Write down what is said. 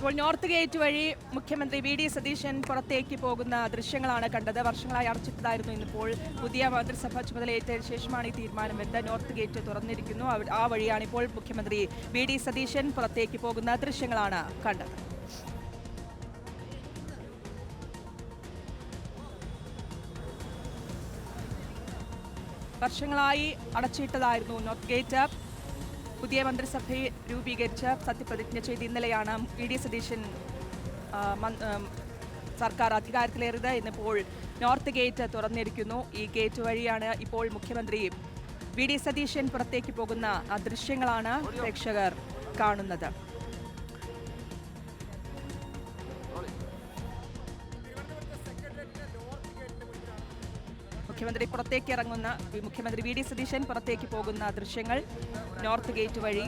ഇപ്പോൾ north gate വഴി മുഖ്യമന്ത്രി വി ഡി സതീശൻ പുറത്തേക്ക് പോകുന്ന ദൃശ്യങ്ങളാണ് കണ്ടത്. വർഷങ്ങളായി അടച്ചിട്ടതായിരുന്നു. ഇന്നിപ്പോൾ പുതിയ മന്ത്രിസഭ ചുമതലയേറ്റതിനു ശേഷമാണ് ഈ തീരുമാനം വരുന്നത്. നോർത്ത് ഗേറ്റ് തുറന്നിരിക്കുന്നു. ആ വഴിയാണ് ഇപ്പോൾ മുഖ്യമന്ത്രി വി ഡി സതീശൻ പുറത്തേക്ക് പോകുന്ന ദൃശ്യങ്ങളാണ് കണ്ടത്. വർഷങ്ങളായി അടച്ചിട്ടതായിരുന്നു നോർത്ത് ഗേറ്റ്. പുതിയ മന്ത്രിസഭയെ രൂപീകരിച്ച് സത്യപ്രതിജ്ഞ ചെയ്ത് ഇന്നലെയാണ് വി ഡി സതീശൻ സർക്കാർ അധികാരത്തിലേറിയത്. ഇന്നിപ്പോൾ നോർത്ത് ഗേറ്റ് തുറന്നിരിക്കുന്നു. ഈ ഗേറ്റ് വഴിയാണ് ഇപ്പോൾ മുഖ്യമന്ത്രി വി ഡി സതീശൻ പുറത്തേക്ക് പോകുന്ന ദൃശ്യങ്ങളാണ് പ്രേക്ഷകർ കാണുന്നത്. മുഖ്യമന്ത്രി വി ഡി സതീശൻ പുറത്തേക്ക് പോകുന്ന ദൃശ്യങ്ങൾ നോർത്ത് ഗേറ്റ് വഴി